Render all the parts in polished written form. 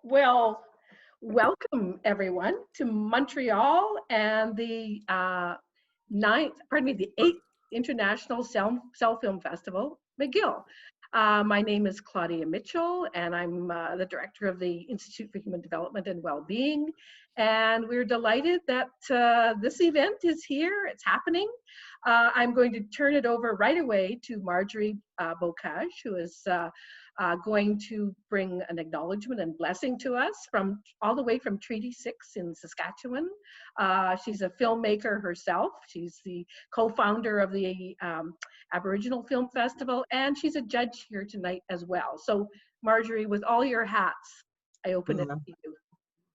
Well, welcome everyone to Montreal and the the eighth International Cell Film Festival, McGill. My name is Claudia Mitchell, and I'm the director of the Institute for Human Development and Wellbeing. And we're delighted that this event is here. It's happening. I'm going to turn it over right away to Marjorie Bocage, who is going to bring an acknowledgement and blessing to us from all the way from Treaty 6 in Saskatchewan. She's a filmmaker herself. She's the co-founder of the Aboriginal Film Festival, and she's a judge here tonight as well. So Marjorie, with all your hats, I open it Yeah. to you.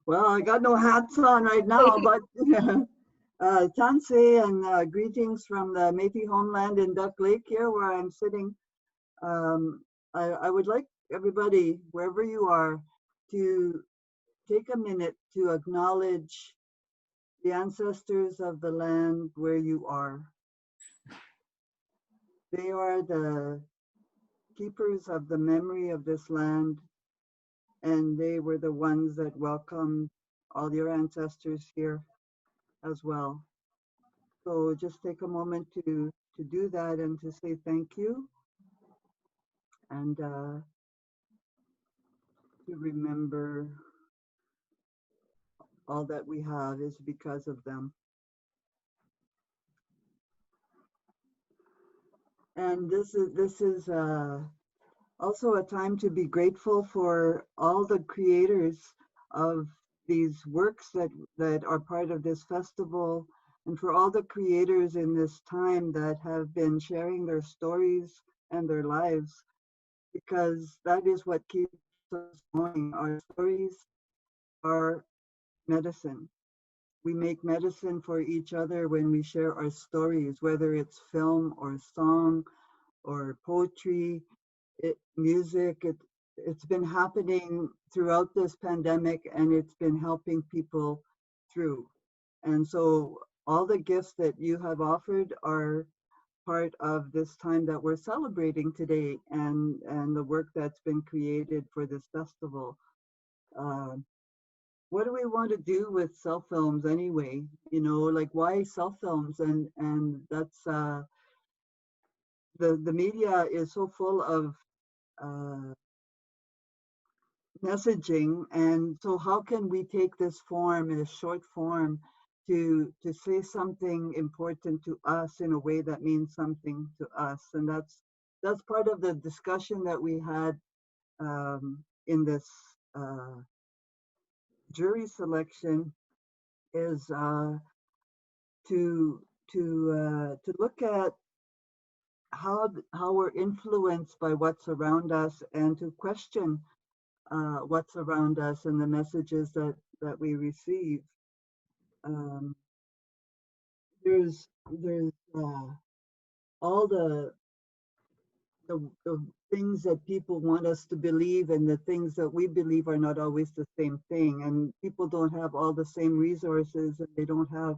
Well, I got no hats on right now, but Tansi and greetings from the Métis homeland in Duck Lake here where I'm sitting. I would like everybody, wherever you are, to take a minute to acknowledge the ancestors of the land where you are. They are the keepers of the memory of this land, and they were the ones that welcomed all your ancestors here as well. So just take a moment to do that and to say thank you, and to remember all that we have is because of them. And this is also a time to be grateful for all the creators of these works that are part of this festival, and for all the creators in this time that have been sharing their stories and their lives, because that is what keeps us going. Our stories are medicine. We make medicine for each other when we share our stories, whether it's film or song or poetry, music. It's been happening throughout this pandemic, and it's been helping people through. And so all the gifts that you have offered are part of this time that we're celebrating today, and the work that's been created for this festival. Uh, what do we want to do with cell films anyway? You know, like why cell films? And that's the media is so full of uh, messaging, and so how can we take this form, in a short form, to say something important to us in a way that means something to us? And that's part of the discussion that we had in this jury selection, is to to look at how we're influenced by what's around us, and to question what's around us and the messages that we receive. Um, there's all the things that people want us to believe, and the things that we believe are not always the same thing. And people don't have all the same resources, and they don't have.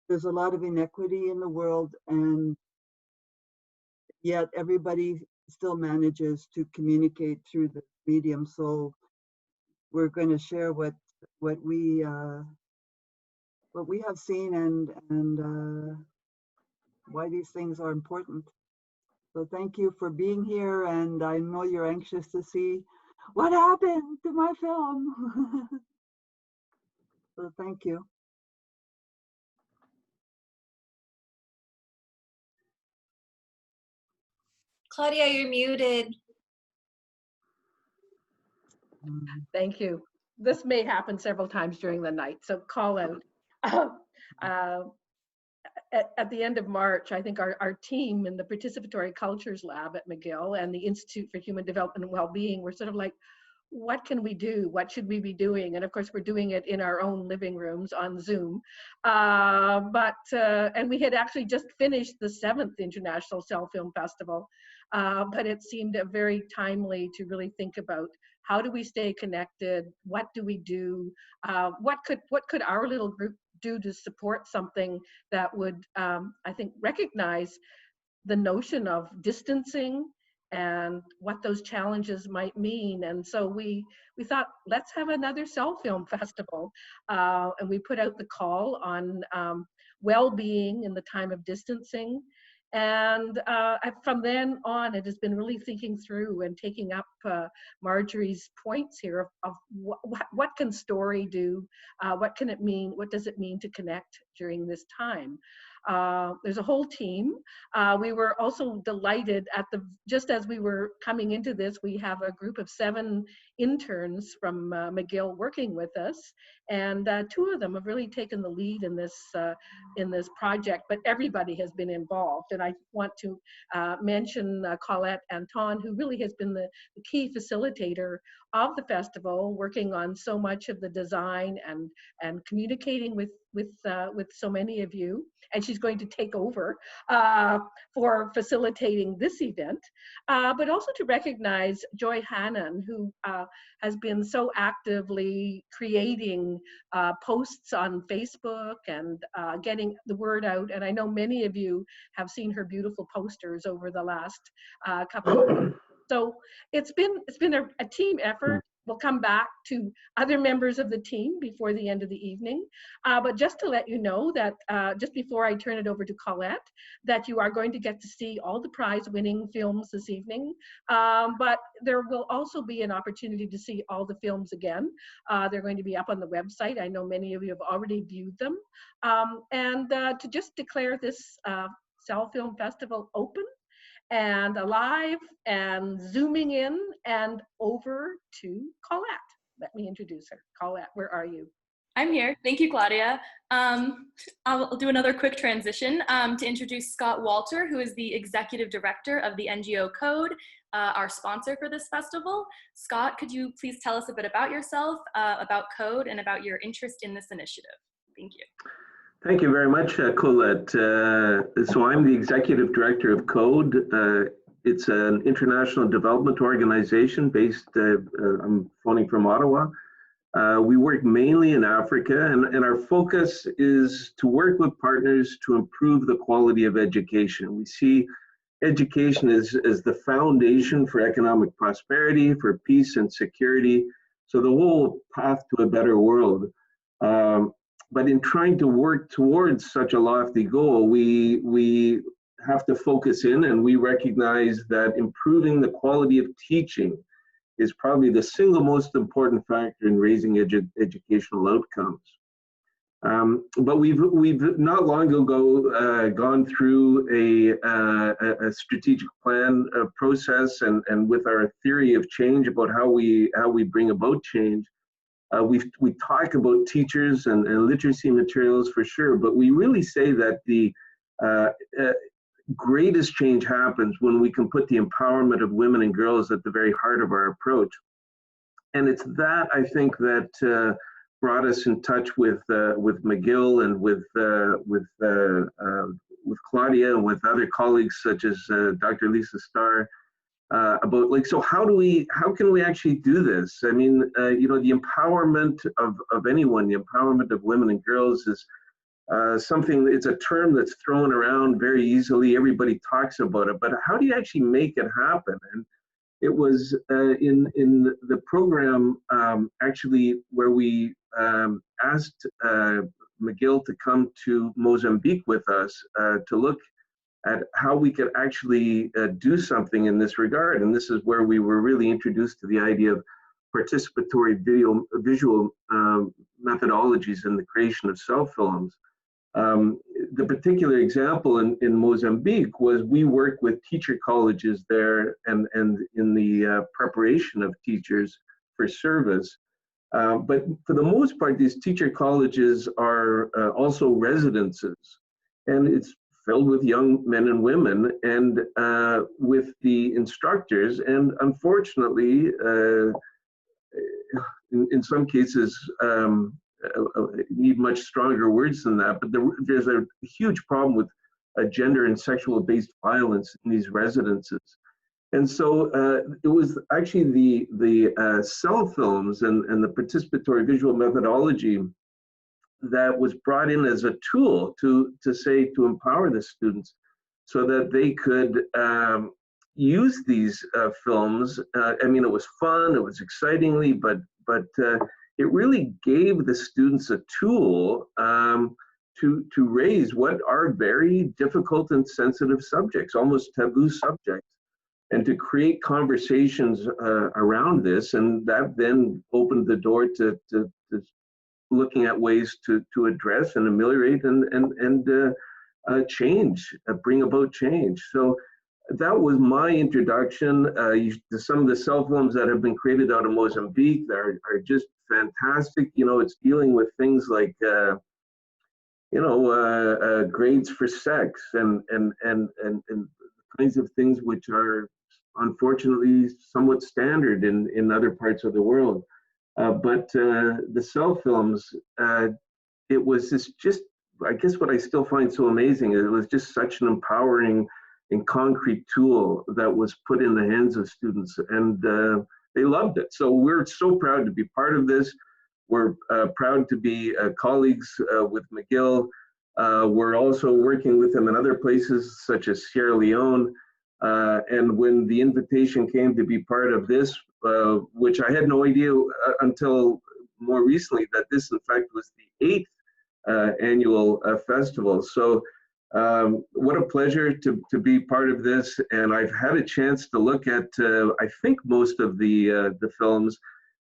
There's a lot of inequity in the world, and yet everybody still manages to communicate through the medium. So we're going to share what we have seen, and why these things are important. So thank you for being here, and I know you're anxious to see what happened to my film. So thank you. Claudia, you're muted. Thank you. This may happen several times during the night, so call out. Uh, at the end of March, I think our team in the Participatory Cultures Lab at McGill and the Institute for Human Development and Wellbeing were sort of like, what can we do? What should we be doing? And of course, we're doing it in our own living rooms on Zoom. And we had actually just finished the 7th International Cell Film Festival, but it seemed very timely to really think about how do we stay connected? What do we do? What could our little group do to support something that would, I think, recognize the notion of distancing and what those challenges might mean. And so we thought, let's have another Cellphilm festival. And we put out the call on well-being in the time of distancing. And from then on, it has been really thinking through and taking up Marjorie's points here of what can story do? What can it mean? What does it mean to connect during this time? There's a whole team. We were also delighted just as we were coming into this, we have a group of 7 interns from McGill working with us, and 2 of them have really taken the lead in this project, but everybody has been involved. And I want to mention Colette Anton, who really has been the key facilitator of the festival, working on so much of the design and communicating with so many of you. And she's going to take over for facilitating this event, but also to recognize Joy Hannon, who has been so actively creating posts on Facebook and getting the word out. And I know many of you have seen her beautiful posters over the last couple of months. So it's been a team effort. We'll come back to other members of the team before the end of the evening. But just to let you know that just before I turn it over to Colette, that you are going to get to see all the prize-winning films this evening. But there will also be an opportunity to see all the films again. They're going to be up on the website. I know many of you have already viewed them. And to just declare this Cellphilm Festival open and alive and zooming in, and over to Colette. Let me introduce her. Colette, where are you? I'm here. Thank you, Claudia. I'll do another quick transition to introduce Scott Walter, who is the Executive Director of the NGO Code, our sponsor for this festival. Scott, could you please tell us a bit about yourself, about Code, and about your interest in this initiative? Thank you. Thank you very much, Colette. So I'm the Executive Director of Code. It's an international development organization based, I'm phoning from Ottawa. We work mainly in Africa, and our focus is to work with partners to improve the quality of education. We see education as the foundation for economic prosperity, for peace and security, so the whole path to a better world. But in trying to work towards such a lofty goal, we have to focus in, and we recognize that improving the quality of teaching is probably the single most important factor in raising educational outcomes. But we've not long ago gone through a strategic plan process, and with our theory of change about how we bring about change. We talk about teachers and literacy materials for sure, but we really say that the greatest change happens when we can put the empowerment of women and girls at the very heart of our approach. And it's that, I think, that brought us in touch with McGill and with Claudia and with other colleagues such as Dr. Lisa Starr. About so how can we actually do this? I mean, the empowerment of anyone, the empowerment of women and girls is something, it's a term that's thrown around very easily. Everybody talks about it, but how do you actually make it happen? And it was in the program actually where we asked McGill to come to Mozambique with us to look at how we could actually do something in this regard. And this is where we were really introduced to the idea of participatory visual methodologies in the creation of Cellphilms. The particular example in Mozambique was we worked with teacher colleges there and in the preparation of teachers for service. But for the most part, these teacher colleges are also residences. And it's filled with young men and women, and with the instructors, and unfortunately, in some cases, need much stronger words than that, but there's a huge problem with gender and sexual-based violence in these residences. And so it was actually the Cellphilms and the participatory visual methodology that was brought in as a tool to empower the students so that they could use these films. I mean, it was fun, it was excitingly, but it really gave the students a tool to raise what are very difficult and sensitive subjects, almost taboo subjects, and to create conversations around this. And that then opened the door to looking at ways to address and ameliorate and change, bring about change. So that was my introduction. Some of the Cellphilms that have been created out of Mozambique are just fantastic. You know, it's dealing with things like grades for sex and kinds of things which are unfortunately somewhat standard in other parts of the world. But the Cellphilms, it was just, I guess what I still find so amazing, it was just such an empowering and concrete tool that was put in the hands of students, and they loved it. So we're so proud to be part of this. We're proud to be colleagues with McGill. We're also working with them in other places such as Sierra Leone. And when the invitation came to be part of this, which I had no idea until more recently, that this in fact was the 8th annual festival. So what a pleasure to be part of this. And I've had a chance to look at, I think, most of the films.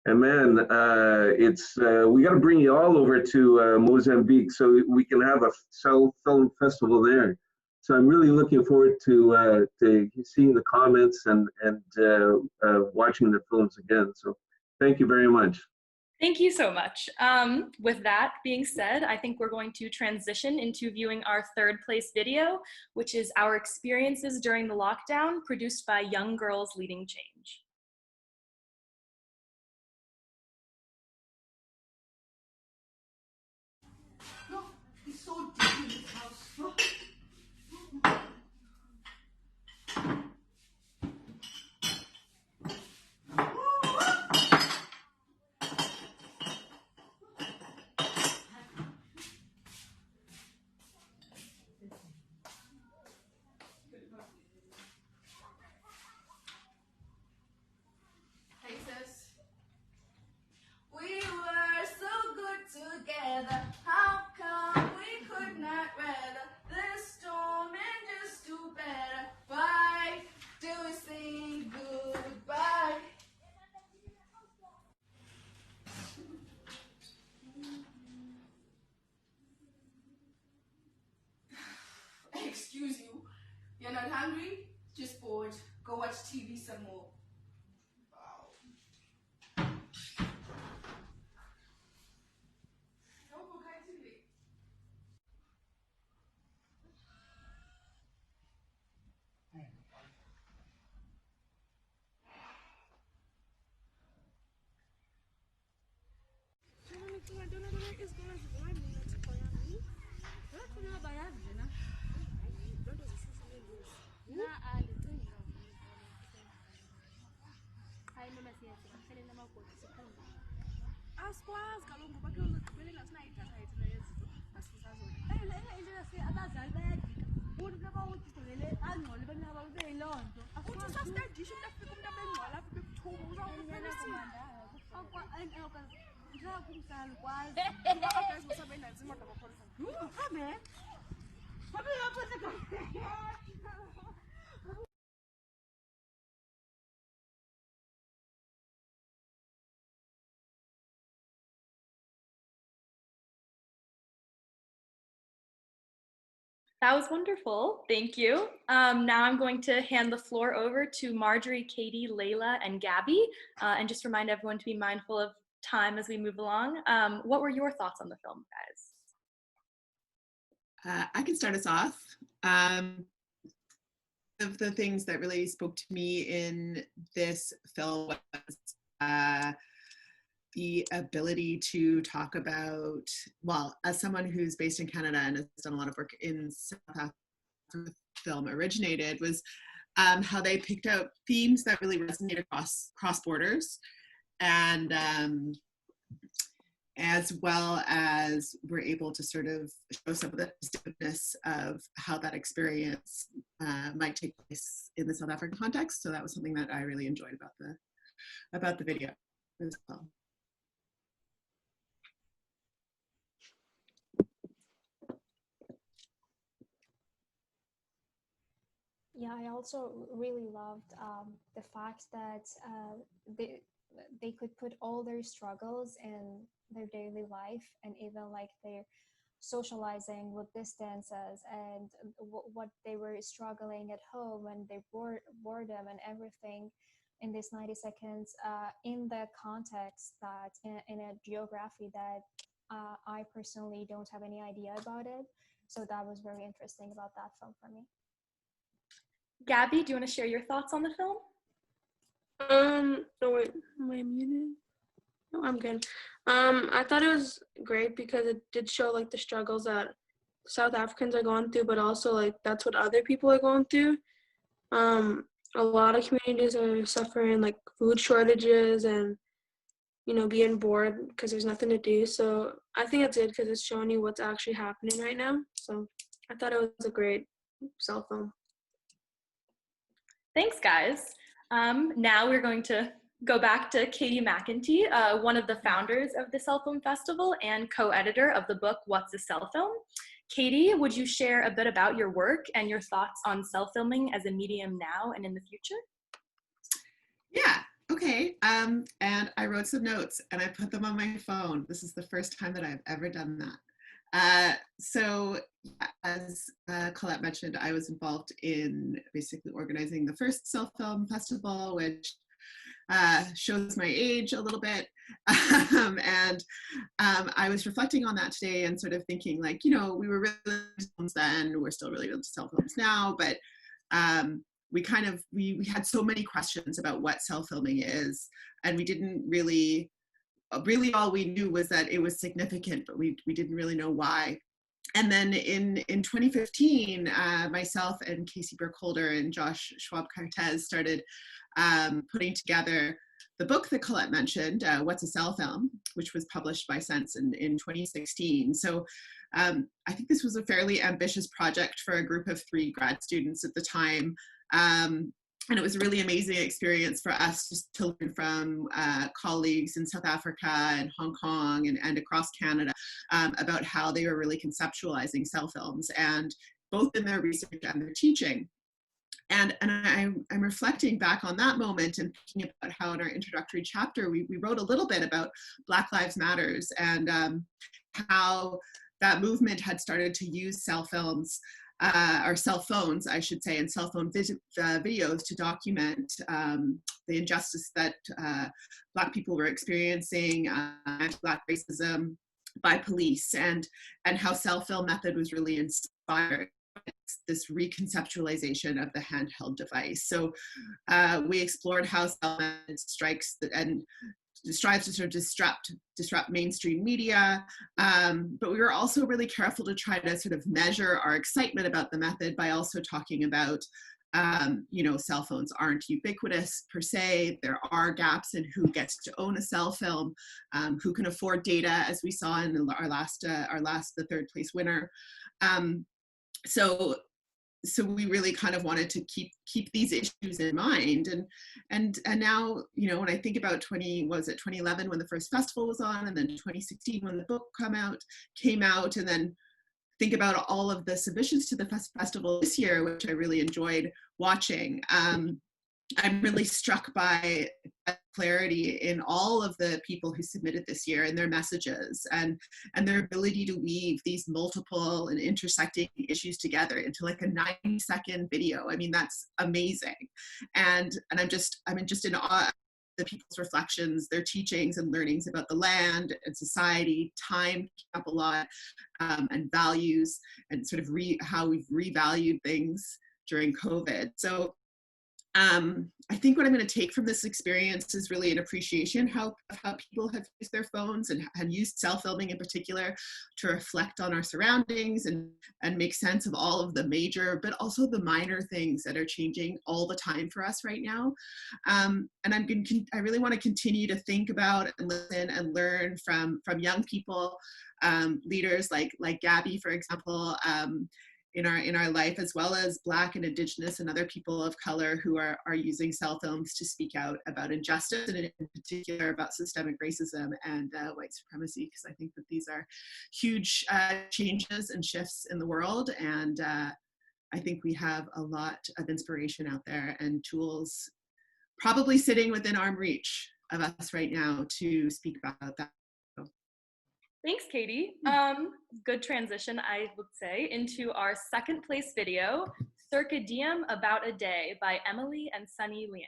And man, we got to bring you all over to Mozambique so we can have a film festival there. So I'm really looking forward to seeing the comments and watching the films again. So thank you very much. Thank you so much. With that being said, I think we're going to transition into viewing our third place video, which is our experiences during the lockdown, produced by Young Girls Leading Change. We were so good together. How come we could not weather this storm and just do better? Why do we say goodbye? Excuse you. You're not hungry? Just bored. Go watch TV some more. Asikwazi kaloku ngoba ke uzogqibelela sinayidatha yethu neyezinto asisazona into abazali bayadika uthi kuba udigqibele angcole bemnyama babeyiloo nto uthi sasitadisha umntu afika umntu abengcwala apha bekuthuba uzawukumhlala ukwazi abagazi basabendanzima ndabakholisa amen That was wonderful. Thank you. Now I'm going to hand the floor over to Marjorie, Katie, Layla, and Gabby, and just remind everyone to be mindful of time as we move along. What were your thoughts on the film, guys? I can start us off. One of the things that really spoke to me in this film was the ability to talk about, well, as someone who's based in Canada and has done a lot of work in South Africa, the film originated, was how they picked out themes that really resonate across borders. And as well as we're able to sort of show some of the distinctness of how that experience might take place in the South African context. So that was something that I really enjoyed about the video as well. Yeah, I also really loved the fact that they could put all their struggles in their daily life, and even like their socializing with distances, and what they were struggling at home, and their boredom and everything in this 90 seconds in the context that in a geography that I personally don't have any idea about it. So that was very interesting about that film for me. Gabby, do you want to share your thoughts on the film? No, wait, am I muted? No, I'm good. I thought it was great because it did show like the struggles that South Africans are going through, but also like that's what other people are going through. A lot of communities are suffering like food shortages and, you know, being bored because there's nothing to do. So I think it's good because it's showing you what's actually happening right now. So I thought it was a great Cellphilm. Thanks, guys. Now we're going to go back to Katie McEntee, one of the founders of the Cellphilm Festival and co-editor of the book, What's a Cellphilm? Katie, would you share a bit about your work and your thoughts on cellphilming as a medium now and in the future? Yeah, okay. And I wrote some notes and I put them on my phone. This is the first time that I've ever done that. So as Colette mentioned, I was involved in basically organizing the first Cellphilm Festival, which shows my age a little bit. I was reflecting on that today and sort of thinking like, you know, we were really into then, we're still really into Cellphilms now, but we had so many questions about what cellphilming is, and we didn't really all we knew was that it was significant, but we didn't really know why. And then in 2015, myself and Casey Burkholder and Josh Schwab-Cartez started putting together the book that Colette mentioned, What's a Cellphilm, which was published by Sense in 2016. So I think this was a fairly ambitious project for a group of 3 grad students at the time. And it was a really amazing experience for us just to learn from colleagues in South Africa and Hong Kong and across Canada about how they were really conceptualizing cellphilms, and both in their research and their teaching. And I'm reflecting back on that moment and thinking about how in our introductory chapter, we wrote a little bit about Black Lives Matters and how that movement had started to use cellphilms or cell phones, I should say, and cell phone videos to document the injustice that Black people were experiencing, anti-Black racism by police, and how Cellphilm method was really inspired this reconceptualization of the handheld device. So we explored how Cellphilm strikes and strives to sort of disrupt mainstream media, but we were also really careful to try to sort of measure our excitement about the method by also talking about, you know, cell phones aren't ubiquitous per se. There are gaps in who gets to own a cellphilm, who can afford data, as we saw in the 3rd place winner. So we really kind of wanted to keep these issues in mind, and now, you know, when I think about 2011 when the first festival was on, and then 2016 when the book came out, and then think about all of the submissions to the festival this year, which I really enjoyed watching. I'm really struck by clarity in all of the people who submitted this year and their messages, and their ability to weave these multiple and intersecting issues together into like a 90-second video. I mean, that's amazing. And I'm just in awe of the people's reflections, their teachings and learnings about the land and society. Time came up a lot, and values, and sort of how we've revalued things during COVID. So I think what I'm going to take from this experience is really an appreciation of how people have used their phones and used self-filming in particular to reflect on our surroundings and make sense of all of the major, but also the minor things that are changing all the time for us right now. And I really want to continue to think about and listen and learn from young people, leaders like Gabby, for example, in our life, as well as Black and Indigenous and other people of color who are using cell films to speak out about injustice, and in particular about systemic racism and white supremacy, because I think that these are huge changes and shifts in the world. And I think we have a lot of inspiration out there and tools probably sitting within arm reach of us right now to speak about that. Thanks, Katie. Good transition, I would say, into our second place video, Circa Diem About a Day by Emily and Sunny Liang.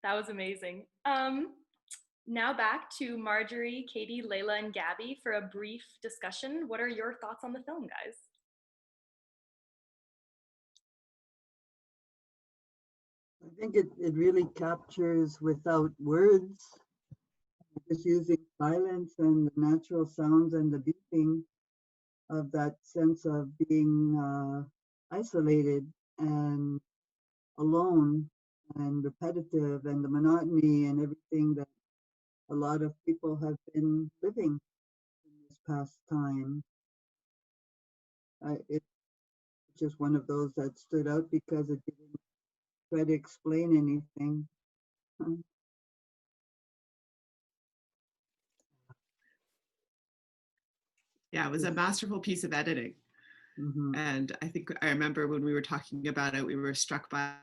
That was amazing. Now back to Marjorie, Katie, Layla, and Gabby for a brief discussion. What are your thoughts on the film, guys? I think it really captures without words, just using silence and the natural sounds and the beeping of that sense of being isolated and alone and repetitive, and the monotony and everything that a lot of people have been living in this past time. It's just one of those that stood out because it didn't try to explain anything. Yeah, it was a masterful piece of editing. Mm-hmm. And I remember when we were talking about it, we were struck by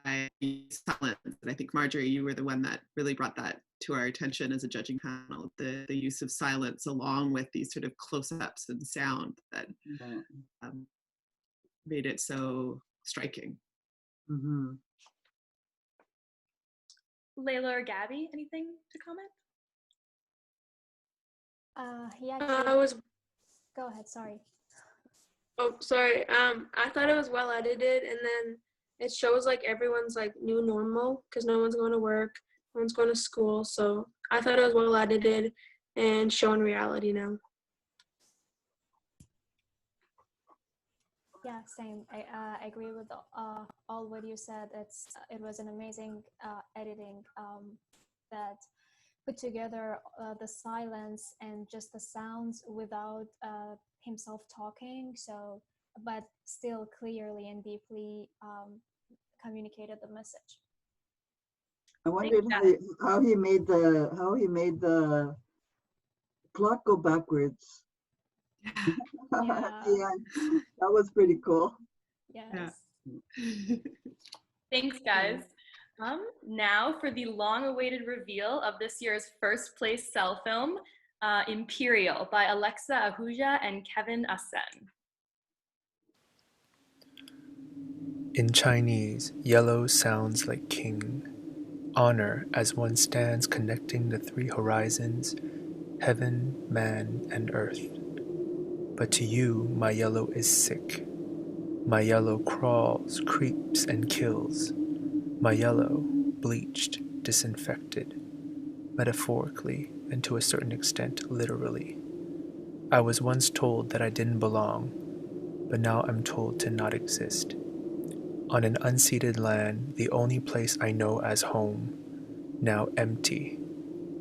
the silence. And I think, Marjorie, you were the one that really brought that to our attention as a judging panel, the use of silence along with these sort of close-ups and sound that made it so striking. Mm-hmm. Layla or Gabby, anything to comment? Yeah, go ahead, sorry. Oh, sorry. I thought it was well edited, and then it shows like everyone's like new normal because no one's going to work, no one's going to school. So I thought it was well edited and showing reality now. Yeah, same. I agree with all what you said. It was an amazing editing that put together the silence and just the sounds without himself talking. So, but still clearly and deeply communicated the message. I wondered how he made the clock go backwards. Yeah, that was pretty cool. Yes. Yeah. Thanks, guys. Now for the long-awaited reveal of this year's first place cell film, Imperial by Alexa Ahuja and Kevin Asen. In Chinese, yellow sounds like king. Honor as one stands connecting the three horizons, heaven, man, and earth. but to you my yellow is sick. My yellow crawls, creeps, and kills. My yellow, bleached, disinfected, metaphorically and to a certain extent literally. I was once told that I didn't belong, but now I'm told to not exist. On an unceded land, the only place I know as home, now empty.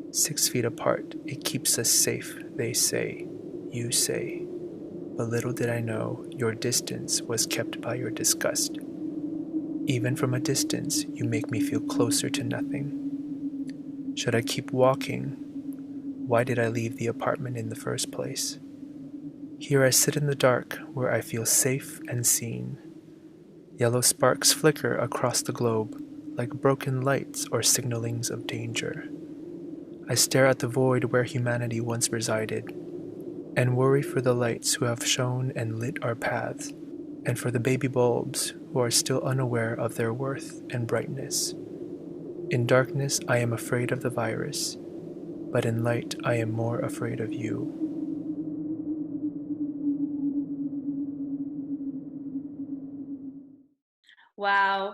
6 feet apart, it keeps us safe, they say, you say. But little did I know your distance was kept by your disgust. Even from a distance, you make me feel closer to nothing. Should I keep walking? Why did I leave the apartment in the first place? Here I sit in the dark, where I feel safe and seen. Yellow sparks flicker across the globe, like broken lights or signalings of danger. I stare at the void where humanity once resided, and worry for the lights who have shone and lit our paths, and for the baby bulbs who are still unaware of their worth and brightness. In darkness, I am afraid of the virus, but in light, I am more afraid of you. Wow.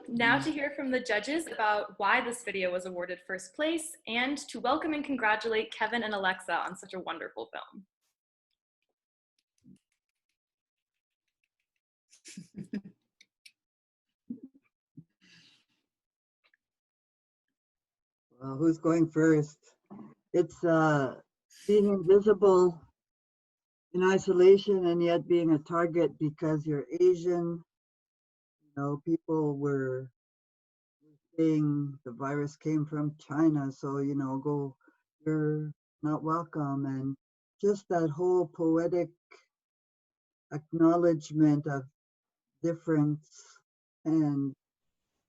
Now to hear from the judges about why this video was awarded first place, and to welcome and congratulate Kevin and Alexa on such a wonderful film. Well, who's going first? It's being invisible in isolation and yet being a target because you're Asian. You know, people were saying the virus came from China, so you know, go, you're not welcome, and just that whole poetic acknowledgement of difference and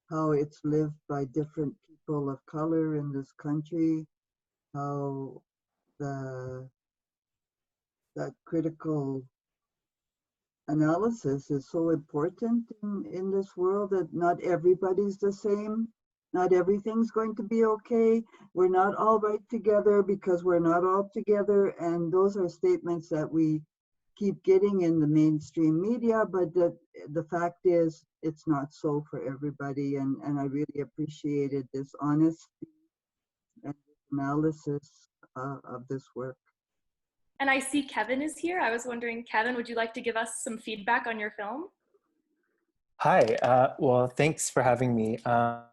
how it's lived by different people of color in this country, how the that critical analysis is so important in this world, that not everybody's the same. Not everything's going to be okay. We're not all right together because we're not all together. And those are statements that we keep getting in the mainstream media, but the fact is it's not so for everybody. And I really appreciated this honesty and analysis of this work. And I see Kevin is here. I was wondering, Kevin, would you like to give us some feedback on your film? Hi, well, thanks for having me. So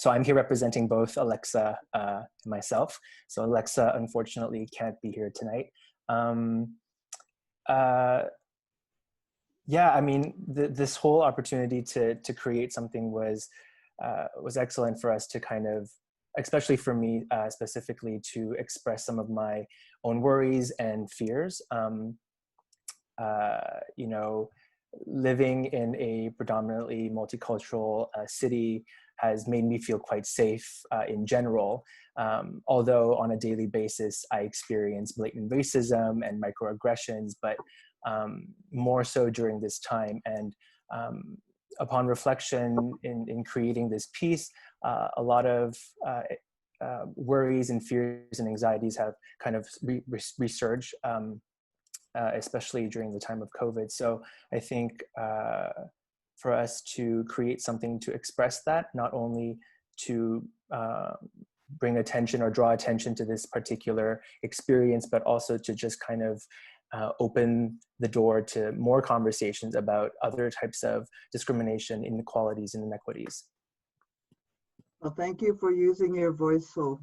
I'm here representing both Alexa and myself. So Alexa, unfortunately, can't be here tonight. Yeah, I mean, this whole opportunity to create something was excellent for us to kind of, especially for me specifically, to express some of my own worries and fears. You know, living in a predominantly multicultural city has made me feel quite safe in general. Although on a daily basis, I experience blatant racism and microaggressions, but more so during this time. And upon reflection in creating this piece, a lot of worries and fears and anxieties have kind of resurged, especially during the time of COVID. So I think for us to create something to express that, not only to bring attention or draw attention to this particular experience, but also to just kind of open the door to more conversations about other types of discrimination, inequalities, and inequities. Well, thank you for using your voice. So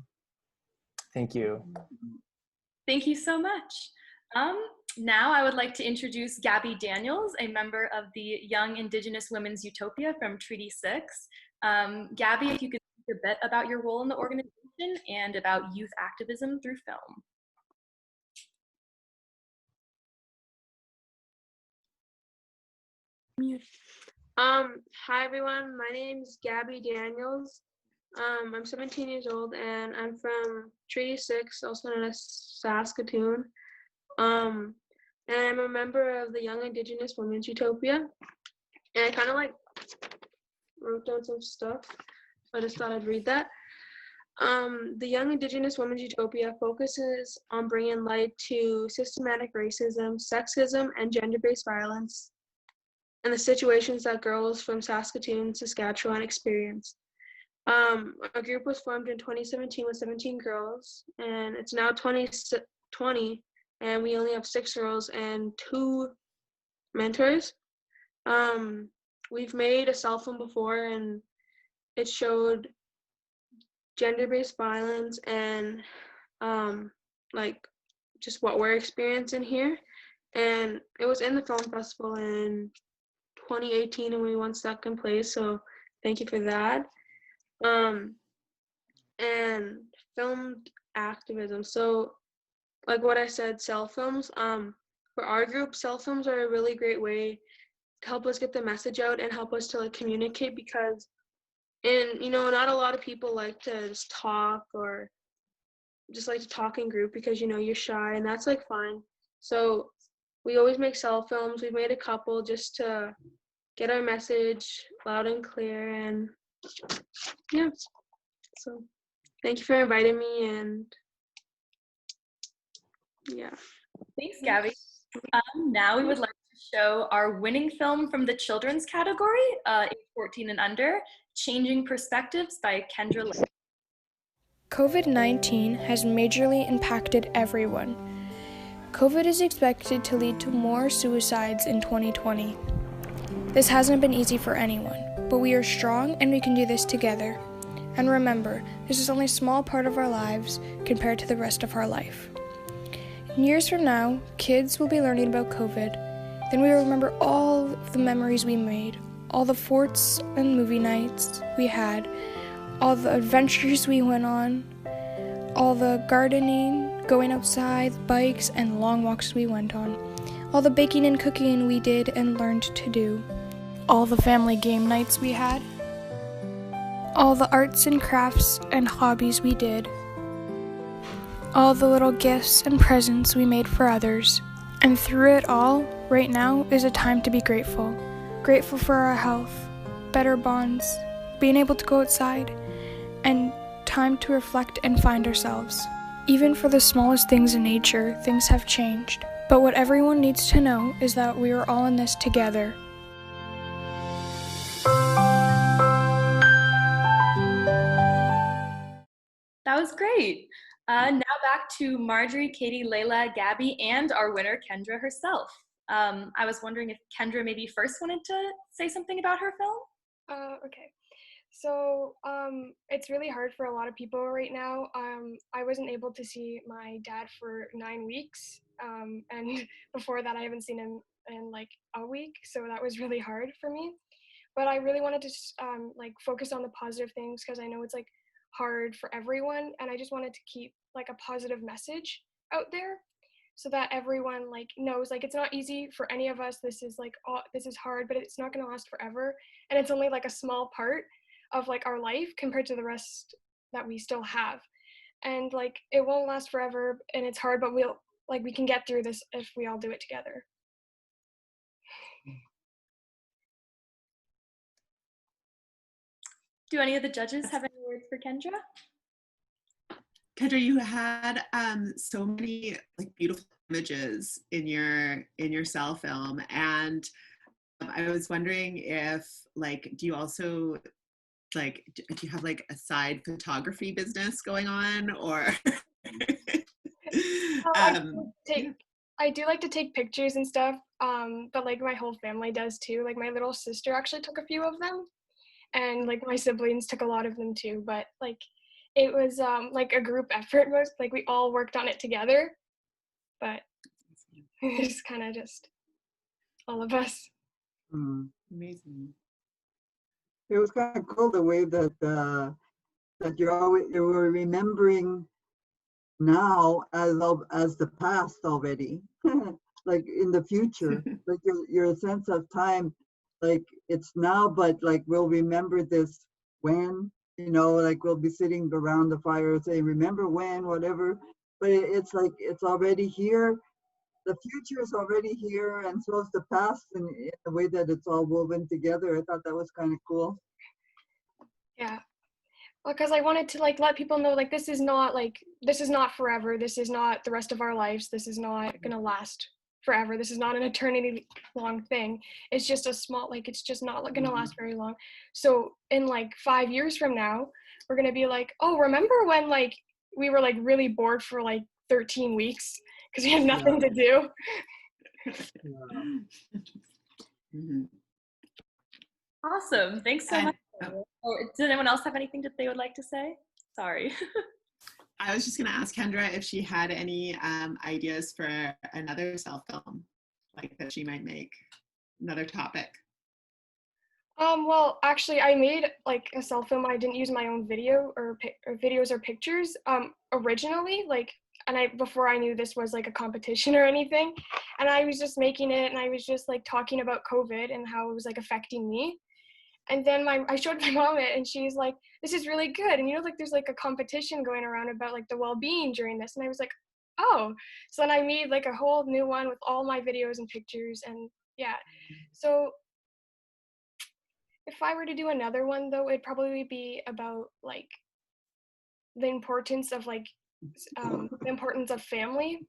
thank you. Thank you so much. Now I would like to introduce Gabby Daniels, a member of the Young Indigenous Women's Utopia from Treaty 6. Gabby, if you could speak a bit about your role in the organization and about youth activism through film. Hi everyone, my name is Gabby Daniels. I'm 17 years old and I'm from Treaty 6, also known as Saskatoon. And I'm a member of the Young Indigenous Women's Utopia. And I kind of like wrote down some stuff, so I just thought I'd read that. The Young Indigenous Women's Utopia focuses on bringing light to systematic racism, sexism, and gender-based violence and the situations that girls from Saskatoon, Saskatchewan experience. Our group was formed in 2017 with 17 girls, and it's now 2020, and we only have 6 girls and 2 mentors. We've made a Cellphilm before, and it showed gender-based violence and like just what we're experiencing here. And it was in the film festival in 2018, and we won second place. So thank you for that. And filmed activism. So like what I said, Cellphilms. For our group, Cellphilms are a really great way to help us get the message out and help us to like communicate, because not a lot of people like to just talk or just like to talk in group because you're shy, and that's like fine. So we always make Cellphilms. We've made a couple just to get our message loud and clear, and yeah. So thank you for inviting me, and yeah. Thanks, Gabby. Now we would like to show our winning film from the children's category, age 14 and under, Changing Perspectives by Kendra Lake. COVID-19 has majorly impacted everyone. COVID is expected to lead to more suicides in 2020. This hasn't been easy for anyone, but we are strong and we can do this together. And remember, this is only a small part of our lives compared to the rest of our life. In years from now, kids will be learning about COVID. Then we will remember all the memories we made, all the forts and movie nights we had, all the adventures we went on, all the gardening, going outside, bikes, and long walks we went on, all the baking and cooking we did and learned to do, all the family game nights we had, all the arts and crafts and hobbies we did, all the little gifts and presents we made for others. And through it all, right now is a time to be grateful. Grateful for our health, better bonds, being able to go outside, and time to reflect and find ourselves. Even for the smallest things in nature, things have changed. But what everyone needs to know is that we are all in this together. That was great. Now back to Marjorie, Katie, Layla, Gabby, and our winner, Kendra herself. I was wondering if Kendra maybe first wanted to say something about her film? Okay. So it's really hard for a lot of people right now. I wasn't able to see my dad for 9 weeks. And before that, I haven't seen him in like a week. So that was really hard for me. But I really wanted to like focus on the positive things, because I know it's like hard for everyone. And I just wanted to keep like a positive message out there, so that everyone like knows like it's not easy for any of us. This is like this is hard, but it's not going to last forever, and it's only like a small part of like our life compared to the rest that we still have. And like it won't last forever, and it's hard, but we can get through this if we all do it together. Do any of the judges have any words for Kendra? Kendra, you had so many like beautiful images in your Cellphilm, and I was wondering if like, do you also like, do you have like a side photography business going on, or? I do like to take pictures and stuff, but like my whole family does too. Like my little sister actually took a few of them, and like my siblings took a lot of them too. But like it was like a group effort. Most like we all worked on it together, but it's kind of just all of us. Amazing. It was kind of cool the way that you were remembering now as the past already, like in the future, like your sense of time, like it's now, but like we'll remember this when, like we'll be sitting around the fire saying, remember when, whatever. But it's like it's already here. The future is already here, and so is the past, in the way that it's all woven together. I thought that was kind of cool. Yeah. because I wanted to like let people know like this is not forever. This is not the rest of our lives. This is not gonna last forever. This is not an eternity long thing. It's just a small it's just not gonna last very long. So in like 5 years from now, we're gonna be like, oh, remember when like we were like really bored for like 13 weeks because we had nothing to do. Awesome. Thanks so much. Oh, does anyone else have anything that they would like to say? Sorry. I was just going to ask Kendra if she had any ideas for another Cellphilm, like that she might make, another topic. Well, actually, I made like a Cellphilm. I didn't use my own video or videos or pictures originally, like, and before I knew this was like a competition or anything, and I was just making it, and I was just like talking about COVID and how it was like affecting me. And then I showed my mom it, and she's like, "This is really good." And like there's like a competition going around about like the well-being during this, and I was like, "Oh!" So then I made like a whole new one with all my videos and pictures, and yeah. So if I were to do another one, though, it'd probably be about like the importance of like the importance of family.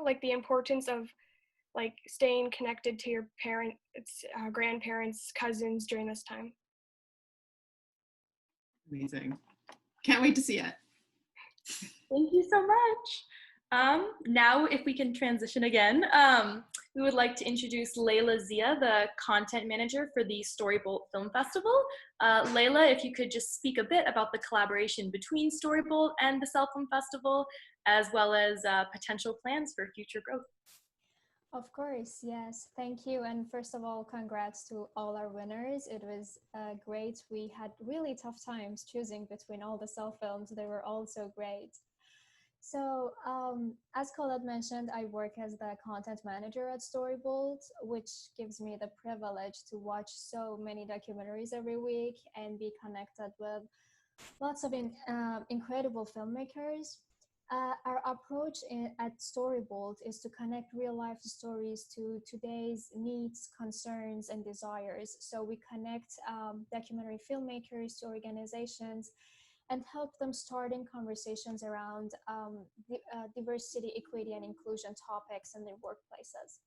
Like the importance of like staying connected to your parents, grandparents, cousins during this time. Amazing. Can't wait to see it. Thank you so much. Now, if we can transition again, we would like to introduce Layla Zia, the content manager for the Storybolt Film Festival. Layla, if you could just speak a bit about the collaboration between Storybolt and the Cellphilm Festival, as well as potential plans for future growth. Of course, yes. Thank you. And first of all, congrats to all our winners. It was great. We had really tough times choosing between all the Cellphilms. They were all so great. So as Colette mentioned, I work as the content manager at Storybolt, which gives me the privilege to watch so many documentaries every week and be connected with lots of incredible filmmakers. Our approach at Storybolt is to connect real life stories to today's needs, concerns, and desires. So we connect documentary filmmakers to organizations and help them starting conversations around diversity, equity, and inclusion topics in their workplaces.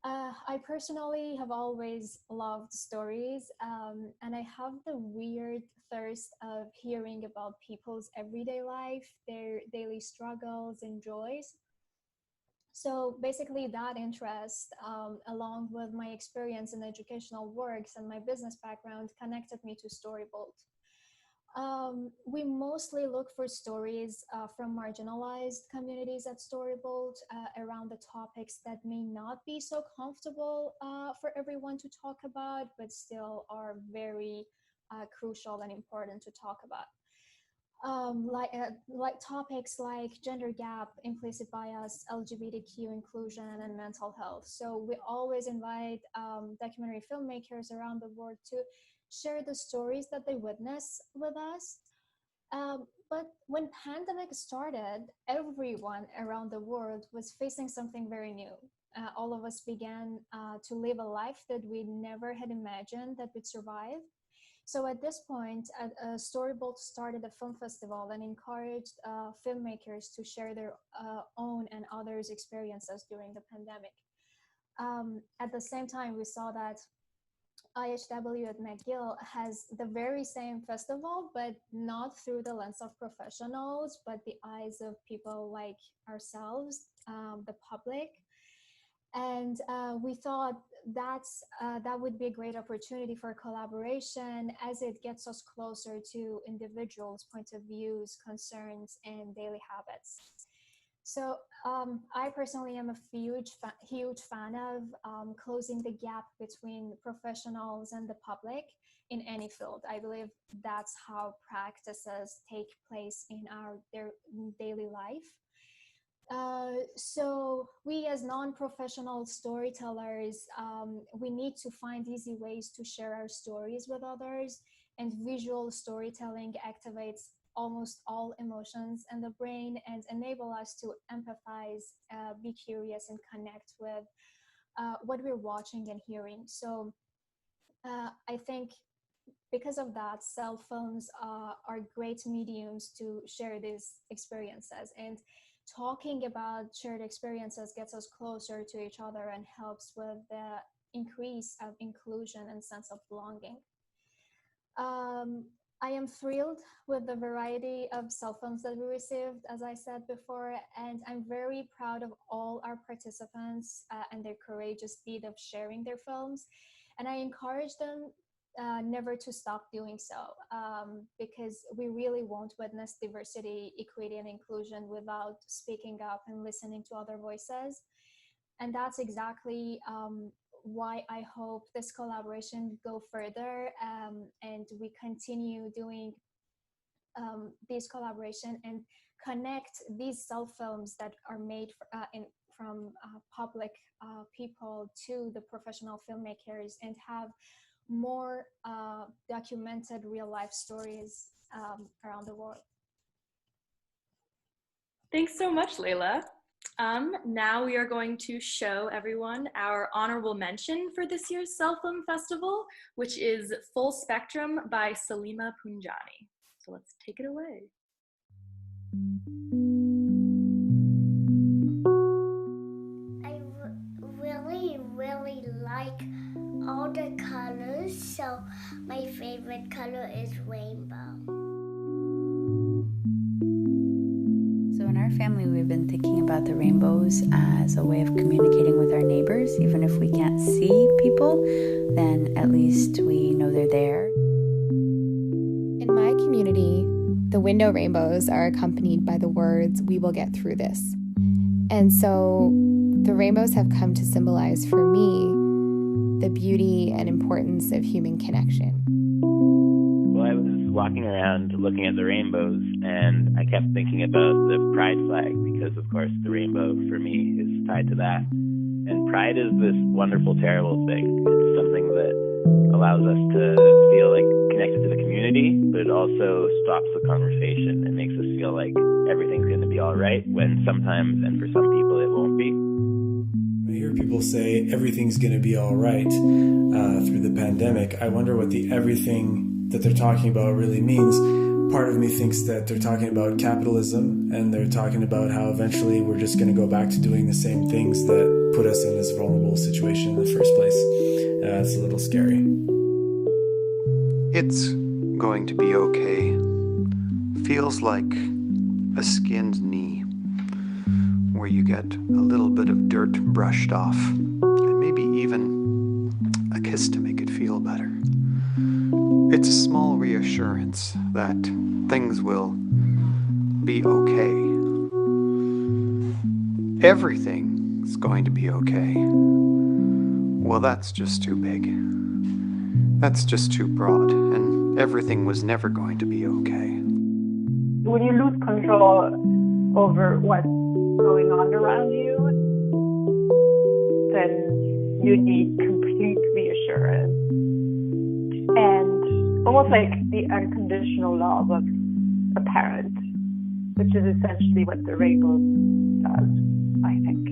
I personally have always loved stories, and I have the weird thirst of hearing about people's everyday life, their daily struggles and joys. So basically that interest, along with my experience in educational works and my business background, connected me to Storybolt. We mostly look for stories from marginalized communities at Storybolt around the topics that may not be so comfortable for everyone to talk about, but still are very crucial and important to talk about. Like topics like gender gap, implicit bias, LGBTQ inclusion, and mental health. So we always invite documentary filmmakers around the world to share the stories that they witness with us. But when pandemic started, everyone around the world was facing something very new. All of us began to live a life that we never had imagined that we'd survive. So at this point, Storybolt started a film festival and encouraged filmmakers to share their own and others' experiences during the pandemic. At the same time, we saw that IHW at McGill has the very same festival, but not through the lens of professionals, but the eyes of people like ourselves, the public. And we thought that would be a great opportunity for collaboration as it gets us closer to individuals' point of views, concerns, and daily habits. So I personally am a huge fan of closing the gap between professionals and the public in any field. I believe that's how practices take place in their daily life. So we as non-professional storytellers, we need to find easy ways to share our stories with others, and visual storytelling activates almost all emotions in the brain and enable us to empathize, be curious, and connect with what we're watching and hearing. So I think because of that, cell films are great mediums to share these experiences. And talking about shared experiences gets us closer to each other and helps with the increase of inclusion and sense of belonging. I am thrilled with the variety of cell films that we received, as I said before, and I'm very proud of all our participants and their courageous deed of sharing their films. And I encourage them never to stop doing so, because we really won't witness diversity, equity, and inclusion without speaking up and listening to other voices. And that's exactly why I hope this collaboration go further, and we continue doing these collaboration and connect these cell films that are made from public people to the professional filmmakers, and have more documented real life stories around the world. Thanks so much, Layla. Now we are going to show everyone our honorable mention for this year's Cellphilm Festival, which is Full Spectrum by Salima Punjani. So let's take it away. I really like all the colors, so my favorite color is rainbow. So in our family, we've been thinking about the rainbows as a way of communicating with our neighbors. Even if we can't see people, then at least we know they're there. In my community, the window rainbows are accompanied by the words, "We will get through this." And so the rainbows have come to symbolize for me the beauty and importance of human connection. Well, I was walking around looking at the rainbows, and I kept thinking about the pride flag because, of course, the rainbow for me is tied to that. And pride is this wonderful, terrible thing. It's something that allows us to feel like connected to the community, but it also stops the conversation and makes us feel like everything's going to be all right when sometimes, and for some people, it won't be. I hear people say everything's going to be all right through the pandemic. I wonder what the everything that they're talking about really means. Part of me thinks that they're talking about capitalism, and they're talking about how eventually we're just going to go back to doing the same things that put us in this vulnerable situation in the first place. It's a little scary. It's going to be okay. Feels like a skinned knee, where you get a little bit of dirt brushed off, and maybe even a kiss to make it feel better. It's a small reassurance that things will be okay. Everything's going to be okay. Well, that's just too big. That's just too broad, and everything was never going to be okay. When you lose control over what's going on around you, then you need complete reassurance and almost like the unconditional love of a parent, which is essentially what the rainbow does, I think.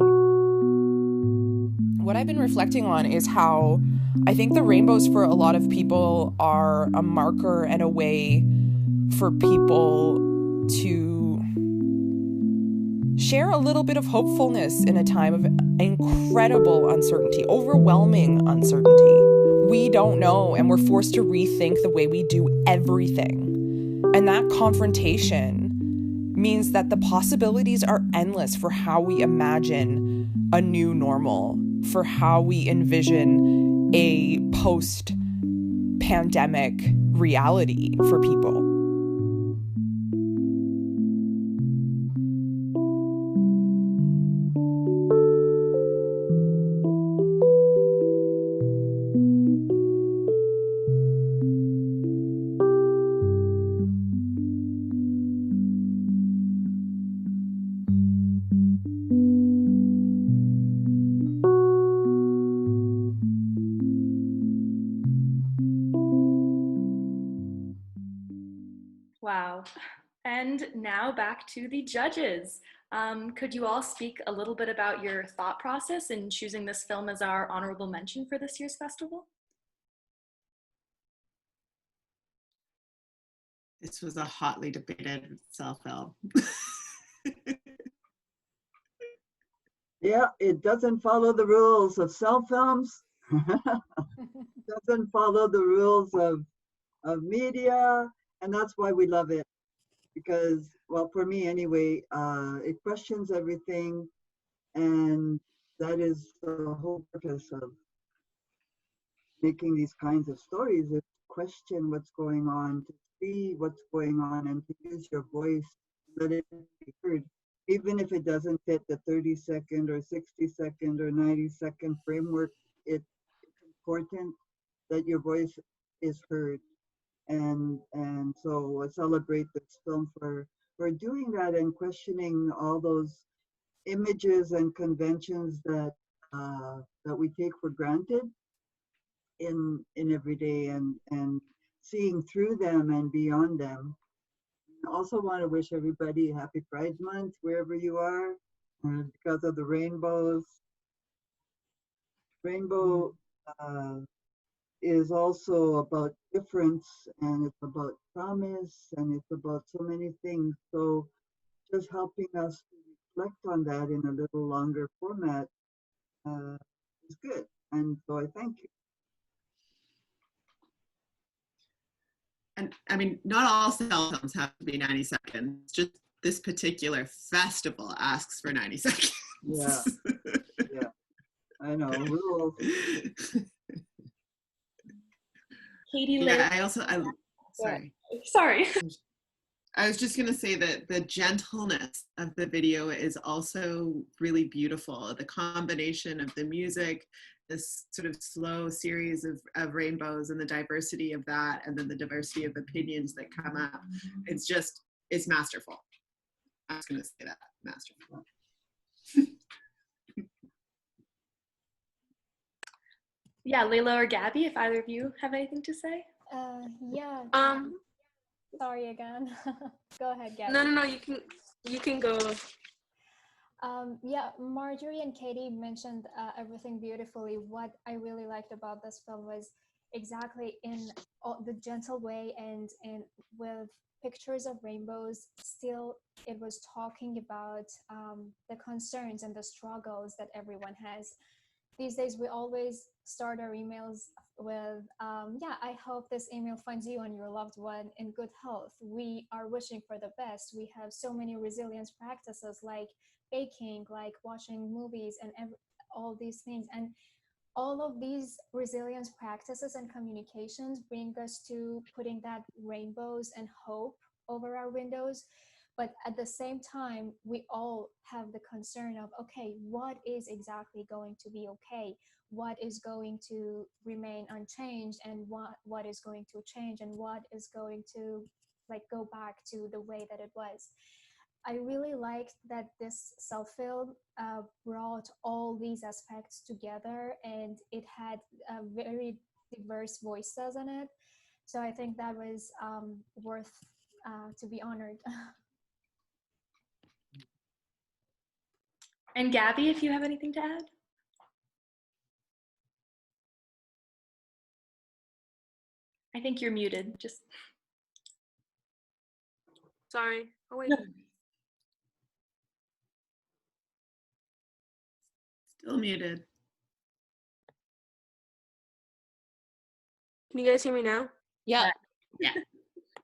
What I've been reflecting on is how I think the rainbows for a lot of people are a marker and a way for people to share a little bit of hopefulness in a time of incredible uncertainty, overwhelming uncertainty. We don't know, and we're forced to rethink the way we do everything. And that confrontation means that the possibilities are endless for how we imagine a new normal, for how we envision a post-pandemic reality for people. Wow. And now back to the judges. Could you all speak a little bit about your thought process in choosing this film as our honorable mention for this year's festival? This was a hotly debated Cellphilm. Yeah, it doesn't follow the rules of cell films. Doesn't follow the rules of media, and that's why we love it. Because, well, for me anyway, it questions everything, and that is the whole purpose of making these kinds of stories, is question what's going on, to see what's going on, and to use your voice, let it be heard. Even if it doesn't fit the 30-second or 60-second or 90-second framework, it's important that your voice is heard. And so I celebrate this film for doing that and questioning all those images and conventions that we take for granted in every day, and seeing through them and beyond them. I also want to wish everybody a happy Pride Month wherever you are, because of the rainbows. Rainbow is also about difference, and it's about promise, and it's about so many things. So just helping us to reflect on that in a little longer format is good. And so I thank you. And I mean, not all Cellphilms have to be 90 seconds. Just this particular festival asks for 90 seconds. Yeah, yeah, I know, rules. Katie, yeah, sorry. Sorry. I was just going to say that the gentleness of the video is also really beautiful. The combination of the music, this sort of slow series of rainbows, and the diversity of that, and then the diversity of opinions that come up. It's masterful. I was going to say that, masterful. Yeah, Layla or Gabby, if either of you have anything to say. Yeah. Sorry again. Go ahead, Gabby. No, you can go. Yeah, Marjorie and Katie mentioned everything beautifully. What I really liked about this film was exactly in the gentle way, and with pictures of rainbows, still it was talking about the concerns and the struggles that everyone has. These days, we always start our emails with, yeah, I hope this email finds you and your loved one in good health. We are wishing for the best. We have so many resilience practices like baking, like watching movies, and all these things. And all of these resilience practices and communications bring us to putting that rainbows and hope over our windows. But at the same time, we all have the concern of, okay, what is exactly going to be okay? What is going to remain unchanged, and what is going to change, and what is going to go back to the way that it was? I really liked that this Cellphilm brought all these aspects together, and it had very diverse voices in it. So I think that was worth to be honored. And Gabby, if you have anything to add. I think you're muted. Just Sorry. Oh wait. Still muted. Can you guys hear me now? Yeah.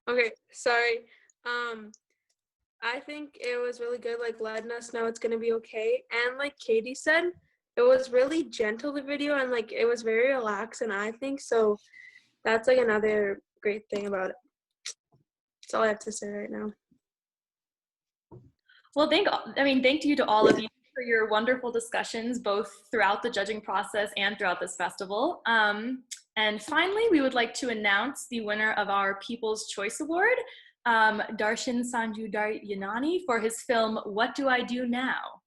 Okay, sorry. I think it was really good, letting us know it's gonna be okay. And like Katie said, it was really gentle, the video, and it was very relaxed, and I think so. That's another great thing about it. That's all I have to say right now. Well, thank you to all of you for your wonderful discussions, both throughout the judging process and throughout this festival. And finally, we would like to announce the winner of our People's Choice Award, Darshan Sanju Yanani, for his film, What Do I Do Now?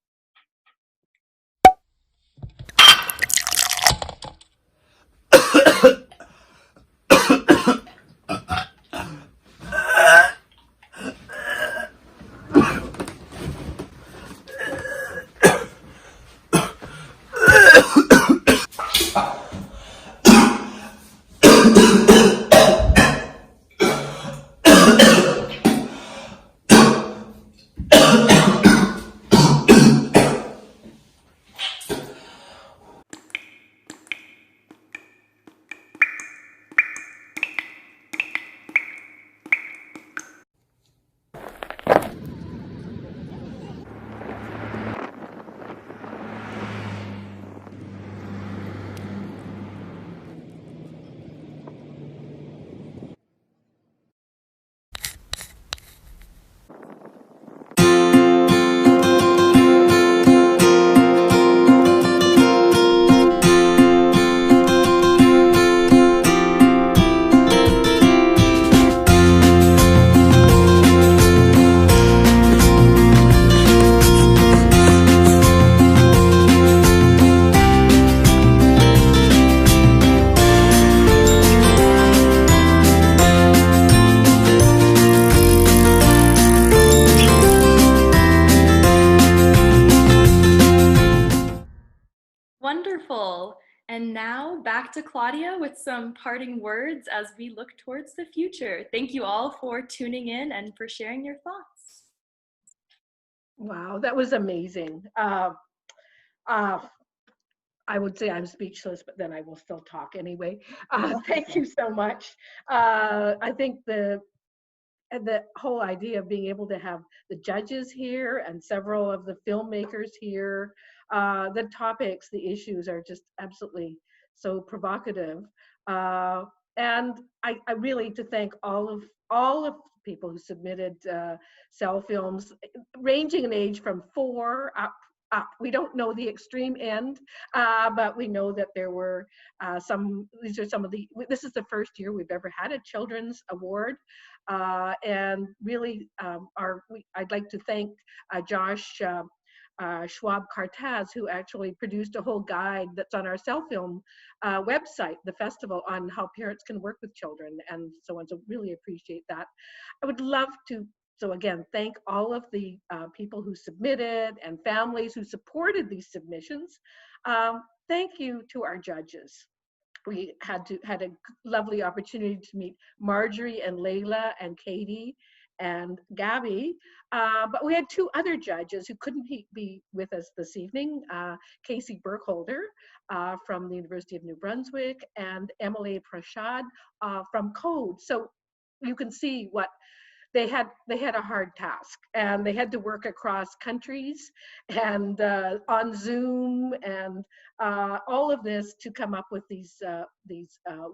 back to Claudia with some parting words as we look towards the future. Thank you all for tuning in and for sharing your thoughts. Wow, that was amazing. I would say I'm speechless, but then I will still talk anyway. Thank you so much. I think the whole idea of being able to have the judges here and several of the filmmakers here, the topics, the issues are just absolutely so provocative. And I really to thank all of the people who submitted Cellphilms, ranging in age from 4 up. We don't know the extreme end, but we know that there were these are some of the, this is the first year we've ever had a children's award. And really, I'd like to thank Josh Schwab-Kartaz, who actually produced a whole guide that's on our Cellphilm website, the festival, on how parents can work with children and so on. So really appreciate that. I would love to, so again, thank all of the people who submitted and families who supported these submissions. Thank you to our judges. We had a lovely opportunity to meet Marjorie and Layla and Katie and Gabby, but we had 2 other judges who couldn't be with us this evening, Casey Burkholder from the University of New Brunswick and Emily Prashad from Code. So you can see what they had a hard task, and they had to work across countries and on Zoom and all of this to come up with these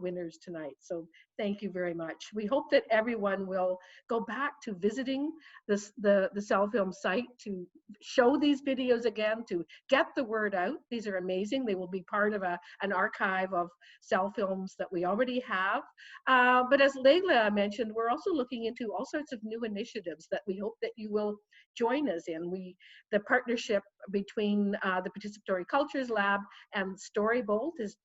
winners tonight. So thank you very much. We hope that everyone will go back to visiting the Cellphilm site to show these videos again, to get the word out. These are amazing. They will be part of an archive of Cellphilms that we already have. But as Layla mentioned, we're also looking into all sorts of new initiatives that we hope that you will join us in. The partnership between the Participatory Cultures Lab and Storybolt this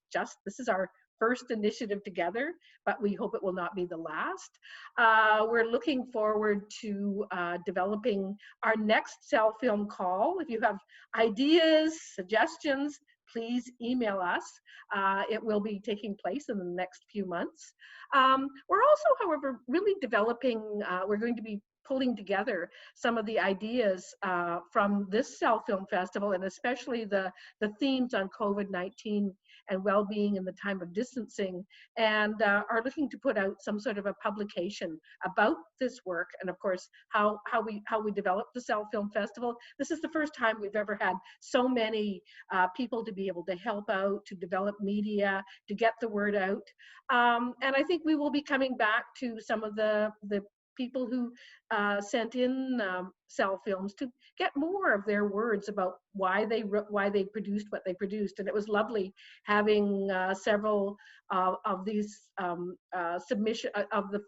is our first initiative together, but we hope it will not be the last. We're looking forward to developing our next Cellphilm call. If you have ideas, suggestions, please email us. It will be taking place in the next few months. We're also, however, really developing, we're going to be pulling together some of the ideas from this Cellphilm Festival, and especially the themes on COVID-19 and well-being in the time of distancing, and are looking to put out some sort of a publication about this work, and of course how we develop the Cellphilm Festival. This is the first time we've ever had so many people to be able to help out, to develop media, to get the word out, and I think we will be coming back to some of the people who sent in Cellphilms to get more of their words about why they produced what they produced. And it was lovely having several of these submission of the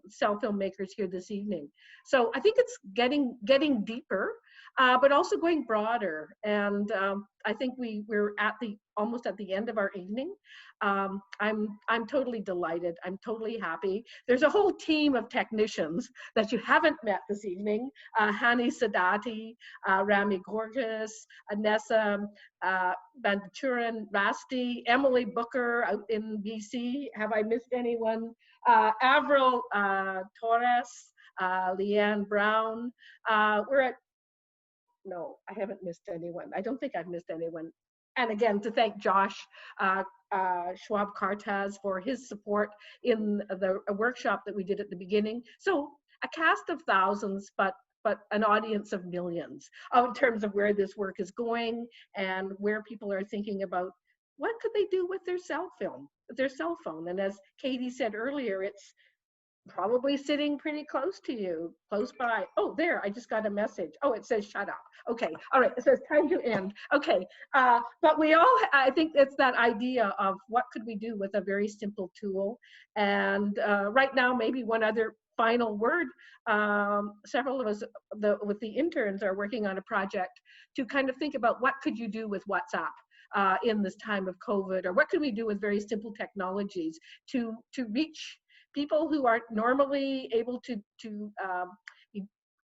Cellphilm makers here this evening. So I think it's getting deeper, but also going broader. And I think we're almost at the end of our evening. I'm totally delighted. I'm totally happy. There's a whole team of technicians that you haven't met this evening. Hani Sadati, Rami Gorgas, Anessa Banduran, Rasti, Emily Booker out in BC. Have I missed anyone? Avril Torres, Leanne Brown. No, I haven't missed anyone. I don't think I've missed anyone. And again, to thank Josh Schwab-Kartaz for his support in the workshop that we did at the beginning. So a cast of thousands, but an audience of millions in terms of where this work is going and where people are thinking about what could they do with their cell phone. And as Katie said earlier, it's probably sitting pretty close to you, close by. Oh, there, I just got a message. Oh, it says shut up. Okay, all right, it says time to end. Okay, but I think it's that idea of what could we do with a very simple tool. And right now, maybe one other final word, several of us with the interns are working on a project to kind of think about what could you do with WhatsApp in this time of COVID, or what could we do with very simple technologies to reach people who aren't normally able to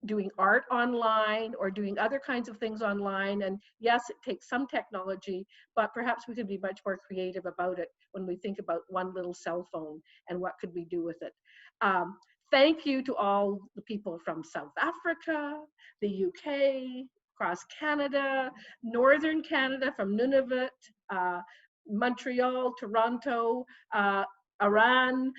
doing art online or doing other kinds of things online. And yes, it takes some technology, but perhaps we could be much more creative about it when we think about one little cell phone and what could we do with it. Thank you to all the people from South Africa, the UK, across Canada, Northern Canada, from Nunavut, Montreal, Toronto, Iran.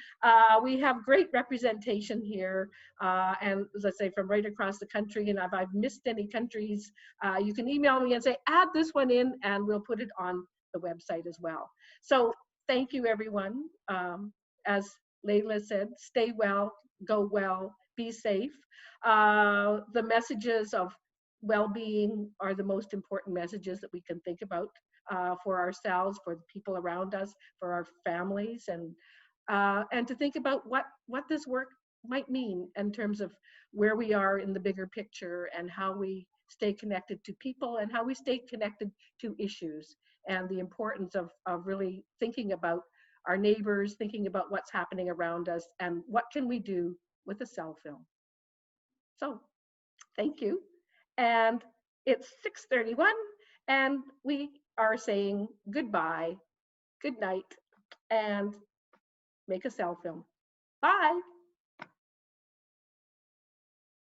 We have great representation here, and as I say, from right across the country. And if I've missed any countries, you can email me and say, add this one in, and we'll put it on the website as well. So thank you, everyone. As Layla said, stay well, go well, be safe. The messages of well-being are the most important messages that we can think about for ourselves, for the people around us, for our families, and to think about what this work might mean in terms of where we are in the bigger picture and how we stay connected to people and how we stay connected to issues, and the importance of really thinking about our neighbors, thinking about what's happening around us, and what can we do with a Cellphilm. So thank you. And it's 6:31, and we are saying goodbye, good night, and make a Cellphilm. Bye.